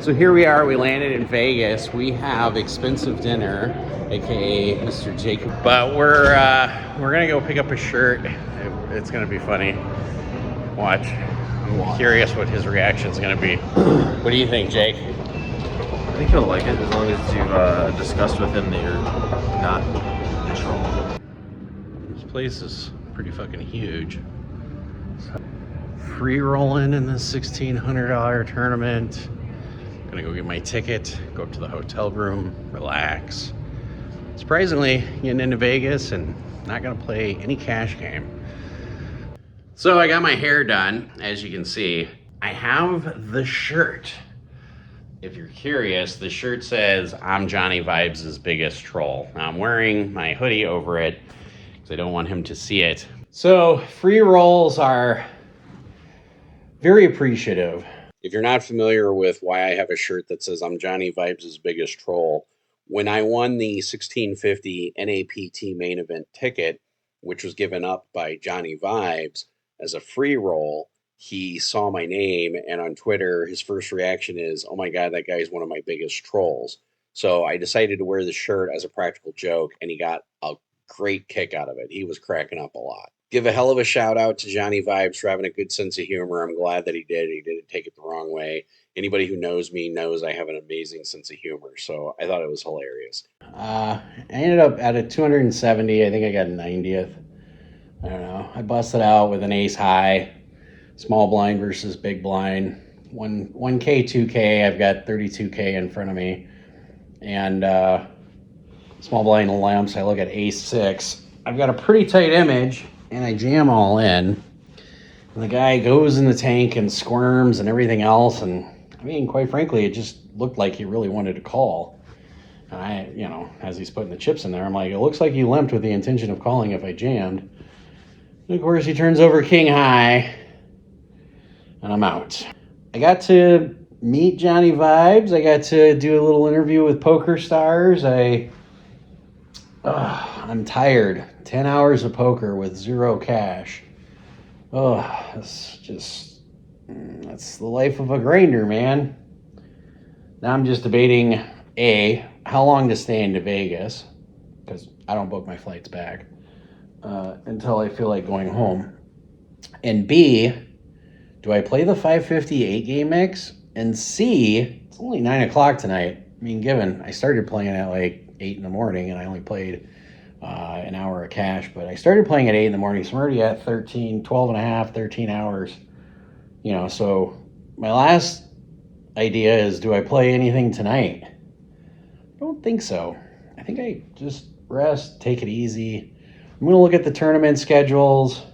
So here we are, we landed in Vegas. We have expensive dinner, aka Mr. Jacob. But we're gonna go pick up a shirt. It's gonna be funny. Watch. I'm curious what his reaction is gonna be. What do you think, Jake? I think he'll like it as long as you've discussed with him that you're not a troll. This place is pretty fucking huge. Free rolling in the $1,600 tournament. Gonna go get my ticket, go up to the hotel room, relax. Surprisingly, getting into Vegas and not gonna play any cash game. So I got my hair done, as you can see. I have the shirt. If you're curious, the shirt says, "I'm Johnny Vibes' biggest troll." Now I'm wearing my hoodie over it because I don't want him to see it. So free rolls are very appreciative. If you're not familiar with why I have a shirt that says I'm Johnny Vibes' biggest troll, when I won the 1650 NAPT main event ticket, which was given up by Johnny Vibes as a free roll, he saw my name, and on Twitter, his first reaction is, "Oh my God, that guy's one of my biggest trolls." So I decided to wear the shirt as a practical joke, and he got a great kick out of it. He was cracking up a lot. Give a hell of a shout out to Johnny Vibes for having a good sense of humor. I'm glad that he did. He didn't take it the wrong way. Anybody who knows me knows I have an amazing sense of humor, so I thought it was hilarious. I ended up at a 270. I think I got 90th. I don't know. I busted out with an ace high, small blind versus big blind. 1K, 2K. I've got 32K in front of me. And small blind lamps. I look at ace six. I've got a pretty tight image. And I jam all in, and the guy goes in the tank and squirms and everything else. And I mean, quite frankly, it just looked like he really wanted to call. And I, as he's putting the chips in there, I'm like, it looks like he limped with the intention of calling if I jammed. And of course, he turns over king high, and I'm out. I got to meet Johnny Vibes. I got to do a little interview with Poker Stars. I'm tired. 10 hours of poker with zero cash. That's the life of a grinder, man. Now I'm just debating, A, how long to stay into Vegas, because I don't book my flights back until I feel like going home. And B, do I play the 550 8-game mix? And C, it's only 9 o'clock tonight. I mean, given I started playing at like 8 in the morning and I only played an hour of cash, but I started playing at 8 in the morning, so I'm already at 12 and a half, 13 hours. So my last idea is, do I play anything tonight? I don't think so. I think I just rest, take it easy. I'm going to look at the tournament schedules.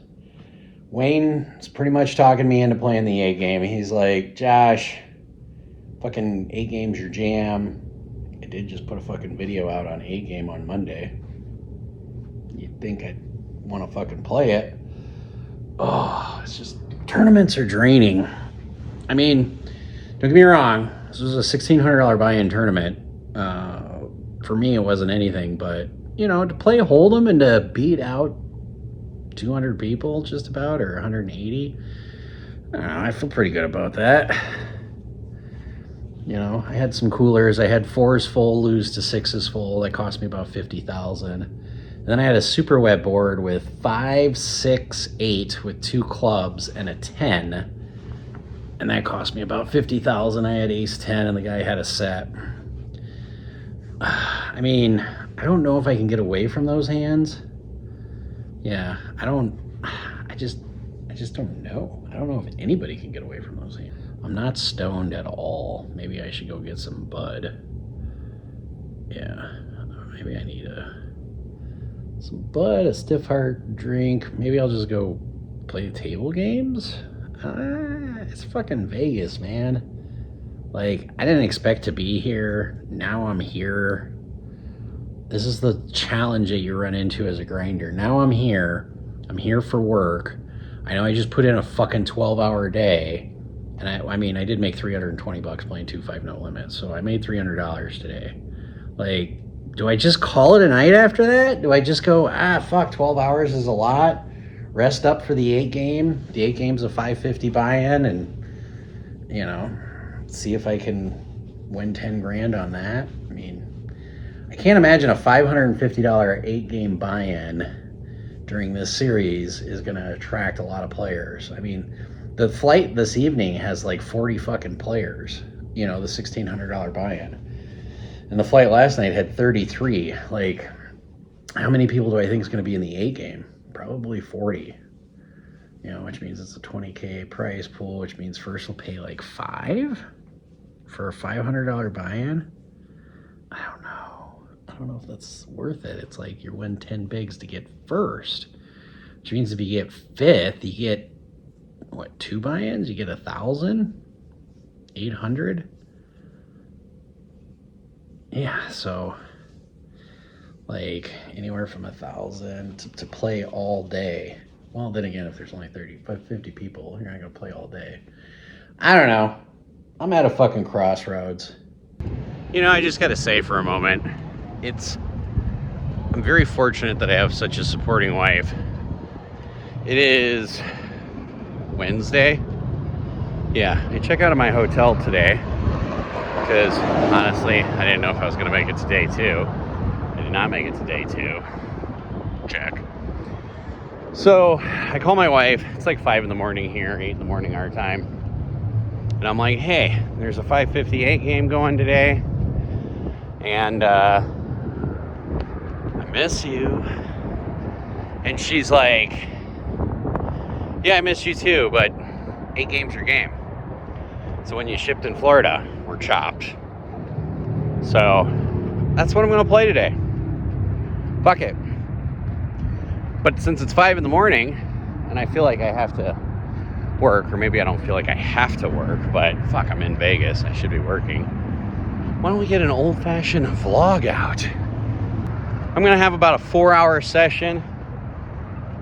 Wayne's pretty much talking me into playing the 8 game. He's like, "Josh, fucking 8 game's your jam." I did just put a fucking video out on 8 game on Monday. You'd think I'd want to fucking play it. It's just, tournaments are draining. I mean, don't get me wrong, this was a $1,600 buy-in tournament. For me, it wasn't anything, but, to play Hold'em and to beat out 200 people just about, or 180, I don't know, I feel pretty good about that. I had some coolers. I had 4s full, lose to 6s full. That cost me about $50,000. And then I had a super wet board with 5, 6, 8 with 2 clubs and a 10. And that cost me about $50,000. I had ace 10 and the guy had a set. I mean, I don't know if I can get away from those hands. Yeah, I just don't know. I don't know if anybody can get away from those hands. I'm not stoned at all. Maybe I should go get some bud. Yeah, maybe I need some bud, a stiff heart drink. Maybe I'll just go play table games. It's fucking Vegas, man. Like, I didn't expect to be here. Now I'm here. This is the challenge that you run into as a grinder. Now I'm here. I'm here for work. I know I just put in a fucking 12-hour day. And I mean, I did make $320 playing 2-5 no limit. So I made $300 today. Like, do I just call it a night after that? Do I just go, fuck, 12 hours is a lot? Rest up for the 8 game. The 8 game's a 550 buy-in, and, see if I can win 10 grand on that. I mean, I can't imagine a $550 8-game buy-in during this series is going to attract a lot of players. I mean, the flight this evening has like 40 fucking players, you know, the $1,600 buy-in. And the flight last night had 33. Like, how many people do I think is going to be in the 8-game? Probably 40. You know, which means it's a $20K prize pool, which means first will pay like $5 for a $500 buy-in. I don't know if that's worth it. It's like you win 10 bigs to get first, which means if you get fifth, you get what, 2 buy-ins? You get 1,800. Yeah, so like anywhere from 1,000 to play all day. Well, then again, if there's only 50 people, you're not gonna play all day. I don't know. I'm at a fucking crossroads. You know, I just gotta say for a moment, I'm very fortunate that I have such a supporting wife. It is Wednesday. Yeah, I check out of my hotel today because honestly, I didn't know if I was gonna make it to day 2. I did not make it to day 2. Check. So I call my wife. It's like 5 in the morning here, 8 in the morning our time. And I'm like, hey, there's a 5:58 game going today. And I miss you. And she's like, yeah, I miss you too, but 8 games your game. So when you shipped in Florida, we're chopped. So that's what I'm gonna play today. Fuck it. But since it's 5 in the morning and I feel like I have to work, or maybe I don't feel like I have to work, but fuck, I'm in Vegas, I should be working. Why don't we get an old-fashioned vlog out? I'm gonna have about a 4-hour session.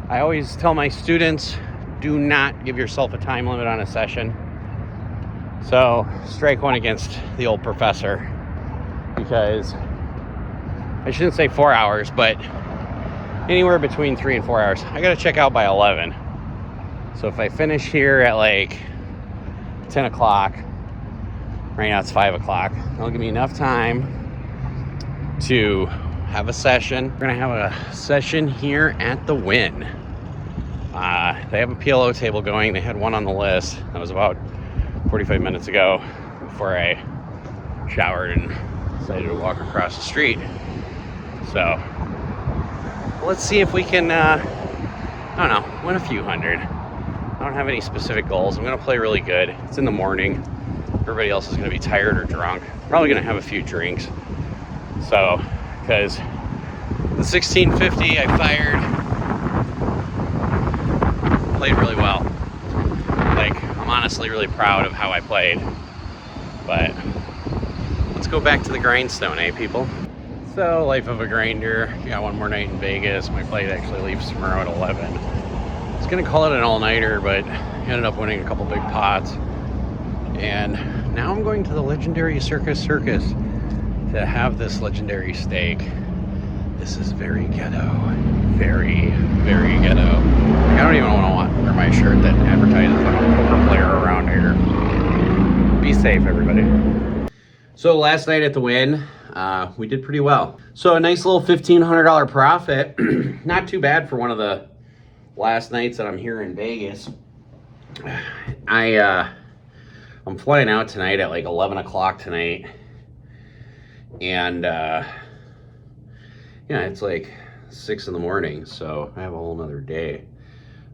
I always tell my students, do not give yourself a time limit on a session. So strike one against the old professor, because I shouldn't say 4 hours, but anywhere between 3 and 4 hours. I gotta check out by 11. So if I finish here at like 10 o'clock, right now it's 5 o'clock, that'll give me enough time to have a session. We're gonna have a session here at the Wynn. They have a PLO table going. They had one on the list. That was about 45 minutes ago before I showered and decided to walk across the street. So let's see if we can, I don't know, win a few hundred. I don't have any specific goals. I'm gonna play really good. It's in the morning. Everybody else is gonna be tired or drunk. Probably gonna have a few drinks. So, because the 1650 I fired played really well. Like, I'm honestly really proud of how I played. But let's go back to the grindstone, eh, people? So, life of a grinder. Got one more night in Vegas. My flight actually leaves tomorrow at 11. I was gonna call it an all-nighter, but ended up winning a couple big pots. And now I'm going to the legendary Circus to have this legendary steak. This is very ghetto. Very, very ghetto. Like, I don't even want to wear my shirt that advertises I'm a poker player around here. Be safe, everybody. So last night at the Wynn, we did pretty well. So a nice little $1,500 profit. Not too bad for one of the last nights that I'm here in Vegas. I'm flying out tonight at like 11 o'clock tonight. And yeah, it's like 6 in the morning, so I have a whole nother day.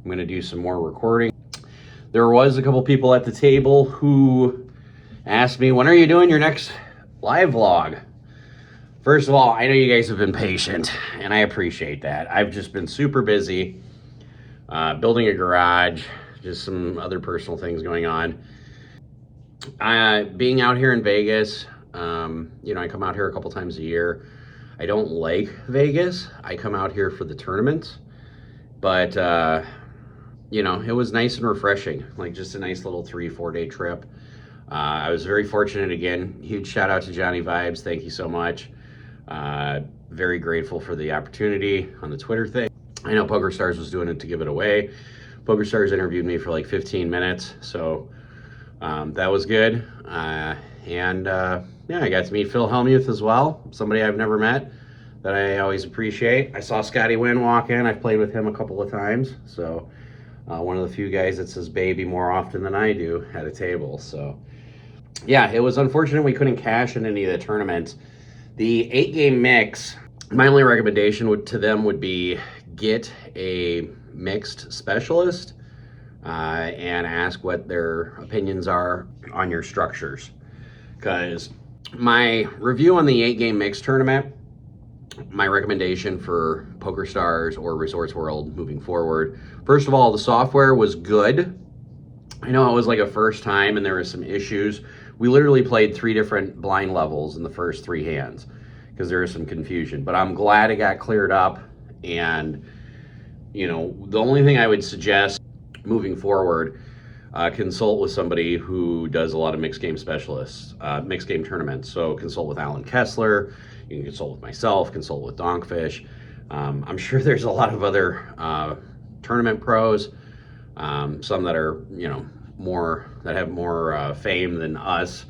I'm gonna do some more recording. There was a couple people at the table who asked me, when are you doing your next live vlog? First of all, I know you guys have been patient, and I appreciate that. I've just been super busy building a garage, just some other personal things going on. Being out here in Vegas, you know, I come out here a couple times a year. I don't like Vegas. I come out here for the tournaments, but you know, it was nice and refreshing, like just a nice little 3-4 day trip. I was very fortunate again. Huge shout out to Johnny Vibes. Thank you so much. Very grateful for the opportunity on the Twitter thing. I know PokerStars was doing it to give it away. PokerStars interviewed me for like 15 minutes, so that was good. And yeah, I got to meet Phil Hellmuth as well, somebody I've never met that I always appreciate. I saw Scotty Wynn walk in. I've played with him a couple of times, so one of the few guys that says baby more often than I do at a table. So yeah, it was unfortunate we couldn't cash in any of the tournaments. The 8-game mix, my only recommendation to them would be get a mixed specialist and ask what their opinions are on your structures. Because my review on the 8-game mix tournament, my recommendation for PokerStars or Resorts World moving forward, first of all, the software was good. I know it was like a first time and there was some issues. We literally played 3 different blind levels in the first 3 hands because there was some confusion, but I'm glad it got cleared up. And you know, the only thing I would suggest moving forward, consult with somebody who does a lot of mixed game specialists, mixed game tournaments. So consult with Alan Kessler, you can consult with myself, consult with Donkfish. I'm sure there's a lot of other tournament pros, some that are, you know, that have more fame than us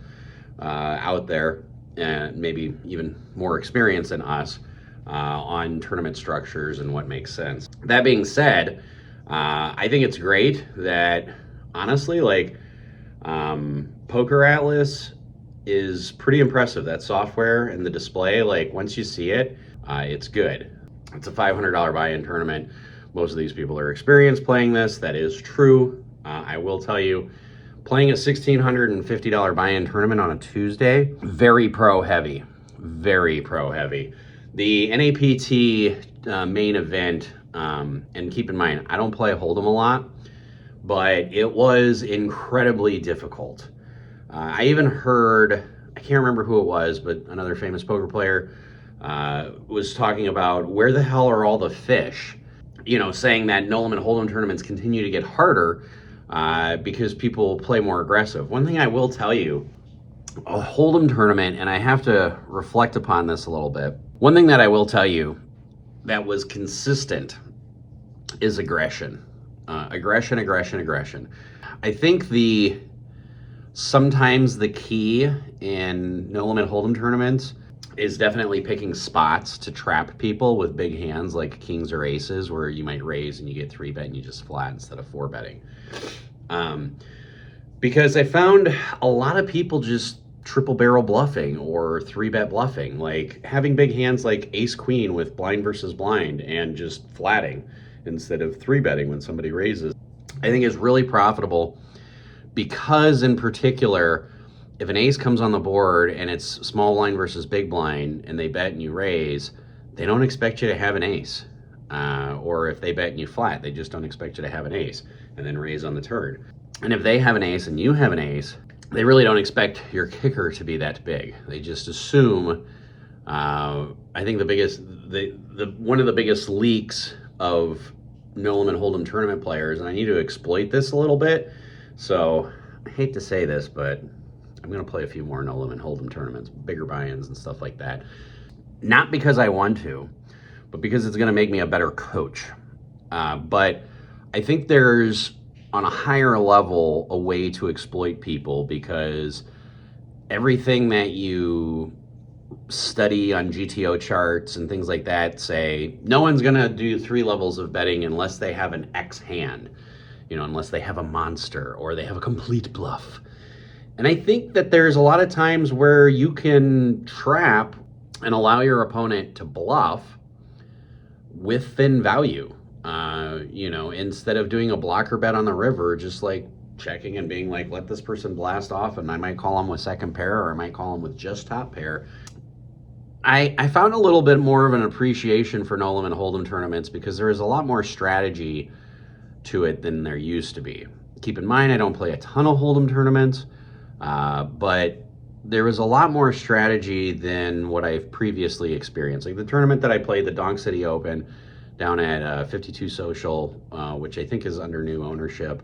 out there, and maybe even more experience than us on tournament structures and what makes sense. That being said, I think it's great that, honestly, like, Poker Atlas is pretty impressive. That software and the display, like, once you see it, it's good. It's a $500 buy-in tournament. Most of these people are experienced playing this. That is true. I will tell you, playing a $1,650 buy-in tournament on a Tuesday, very pro heavy, very pro heavy. The NAPT main event, and keep in mind, I don't play Hold'em a lot, but it was incredibly difficult. I even heard, I can't remember who it was, but another famous poker player was talking about where the hell are all the fish? You know, saying that No Limit Hold'em tournaments continue to get harder because people play more aggressive. One thing I will tell you, a Hold'em tournament, and I have to reflect upon this a little bit, one thing that I will tell you that was consistent is aggression. Aggression. I think sometimes the key in No Limit Hold'em tournaments is definitely picking spots to trap people with big hands like kings or aces, where you might raise and you get 3-bet and you just flat instead of 4-betting. Because I found a lot of people just triple barrel bluffing or 3-bet bluffing, like having big hands like ace queen with blind versus blind and just flatting instead of 3-betting when somebody raises. I think is really profitable because, in particular, if an ace comes on the board and it's small blind versus big blind and they bet and you raise, they don't expect you to have an ace. Or if they bet and you flat, they just don't expect you to have an ace and then raise on the turn. And if they have an ace and you have an ace, they really don't expect your kicker to be that big. They just assume, I think one of the biggest leaks of No Limit Hold'em tournament players, and I need to exploit this a little bit, so I hate to say this, but I'm going to play a few more No Limit Hold'em tournaments, bigger buy-ins and stuff like that. Not because I want to, but because it's going to make me a better coach. But I think there's, on a higher level, a way to exploit people, because everything that you study on GTO charts and things like that say no one's going to do 3 levels of betting unless they have an X hand, you know, unless they have a monster or they have a complete bluff. And I think that there's a lot of times where you can trap and allow your opponent to bluff with thin value. You know, instead of doing a blocker bet on the river, just like checking and being like, let this person blast off, and I might call them with second pair, or I might call them with just top pair. I found a little bit more of an appreciation for No Limit Hold'em tournaments because there is a lot more strategy to it than there used to be. Keep in mind, I don't play a ton of Hold'em tournaments, but there was a lot more strategy than what I've previously experienced. Like the tournament that I played, the Donk City Open, down at 52 Social, which I think is under new ownership.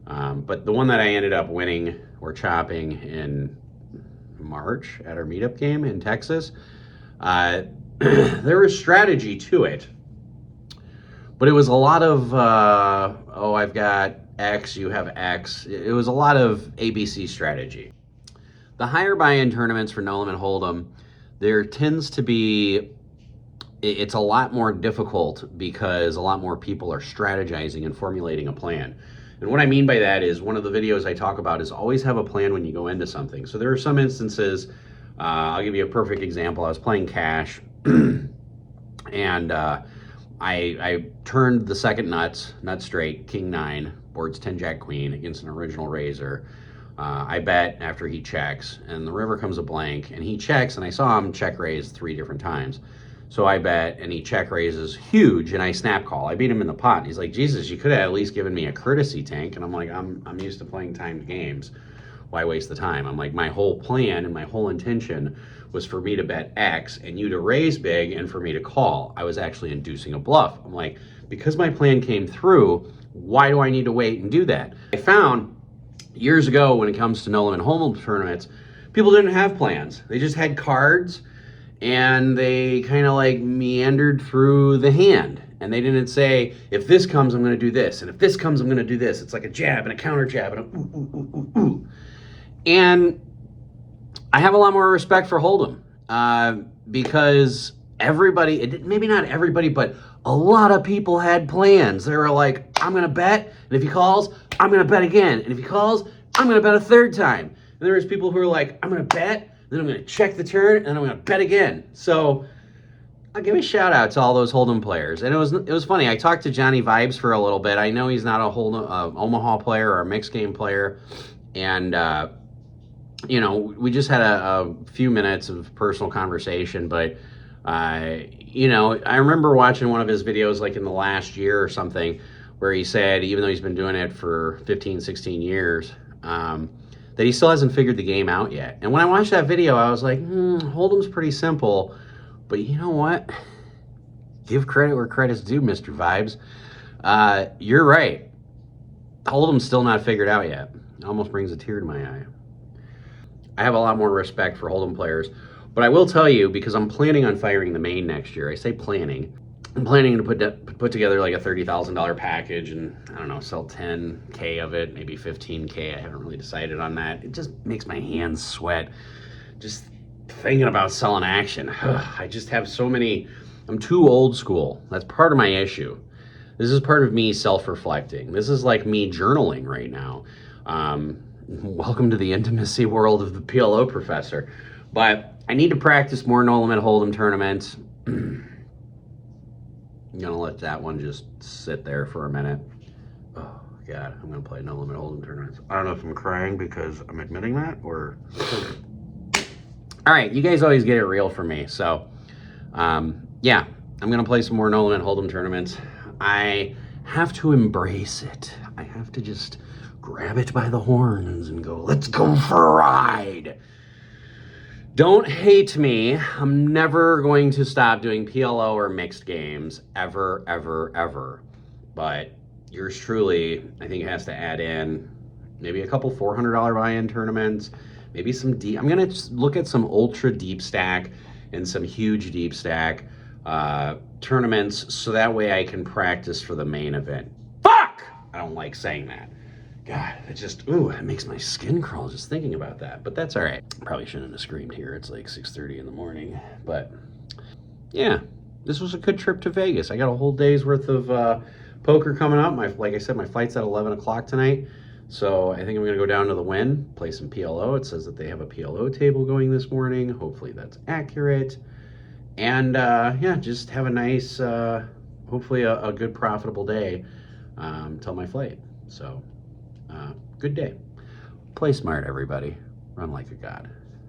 But the one that I ended up winning or chopping in March at our meetup game in Texas, there was strategy to it. But it was a lot of, I've got X, you have X. It was a lot of ABC strategy. the higher buy-in tournaments for No Limit Hold'em, there tends to be, it's a lot more difficult because a lot more people are strategizing and formulating a plan. And what I mean by that is, one of the videos I talk about is always have a plan when you go into something. So there are some instances, I'll give you a perfect example. I was playing cash and I turned the second nut straight, king 9, boards 10 jack queen against an original raiser. I bet after he checks, and the river comes a blank, and he checks, and I saw him check raise 3 different times. So I bet, and he check raises huge, and I snap call. I beat him in the pot. And he's like, Jesus, you could have at least given me a courtesy tank. And I'm like, I'm used to playing timed games. Why waste the time? I'm like, my whole plan and my whole intention was for me to bet X and you to raise big and for me to call. I was actually inducing a bluff. I'm like, because my plan came through, why do I need to wait and do that? I found years ago, when it comes to No Limit Hold'em tournaments, people didn't have plans. They just had cards, and they kind of like meandered through the hand. And they didn't say, if this comes, I'm going to do this. And if this comes, I'm going to do this. It's like a jab and a counter jab and a ooh, ooh, ooh, ooh, ooh. And I have a lot more respect for Hold'em because everybody, maybe not everybody, but a lot of people had plans. They were like, I'm going to bet, and if he calls, I'm going to bet again. And if he calls, I'm going to bet a third time. And there was people who were like, I'm going to bet, then I'm going to check the turn, and then I'm going to bet again. So I'll give a shout out to all those Hold'em players. And it was funny. I talked to Johnny Vibes for a little bit. I know he's not a Hold'em, Omaha player or a mixed game player. And, you know, we just had a few minutes of personal conversation. But, you know, I remember watching one of his videos like in the last year or something where he said, even though he's been doing it for 15, 16 years, that he still hasn't figured the game out yet. And when I watched that video, I was like, Hold'em's pretty simple. But you know what? Give credit where credit's due, Mr. Vibes. You're right. Hold'em's still not figured out yet. It almost brings a tear to my eye. I have a lot more respect for Hold'em players. But I will tell you, because I'm planning on firing the main next year, I say planning. I'm planning to put together like a $30,000 package and, I don't know, sell 10K of it, maybe 15K. I haven't really decided on that. It just makes my hands sweat just thinking about selling action. I just have so many, I'm too old school. That's part of my issue. This is part of me self-reflecting. This is like me journaling right now. Welcome to the intimacy world of the PLO professor. But I need to practice more No Limit Hold'em tournaments. I'm gonna let that one just sit there for a minute. Oh God, I'm gonna play No Limit Hold'em tournaments. I don't know if I'm crying because I'm admitting that or... All right, you guys always get it real from me. So yeah, I'm gonna play some more No Limit Hold'em tournaments. I have to embrace it. I have to just grab it by the horns and go, let's go for a ride. Don't hate me. I'm never going to stop doing PLO or mixed games, ever, ever, ever. But yours truly, I think, has to add in maybe a couple $400 buy-in tournaments, maybe some deep. I'm going to look at some ultra deep stack and some huge deep stack tournaments so that way I can practice for the main event. Fuck! I don't like saying that. God, it just, ooh, it makes my skin crawl just thinking about that. But that's all right. Probably shouldn't have screamed here. It's like 6:30 in the morning. But yeah, this was a good trip to Vegas. I got a whole day's worth of poker coming up. Like I said, my flight's at 11 o'clock tonight. So I think I'm going to go down to the Wynn, play some PLO. It says that they have a PLO table going this morning. Hopefully that's accurate. And yeah, just have a nice, hopefully a good profitable day till my flight. So good day. Play smart, everybody. Run like a god.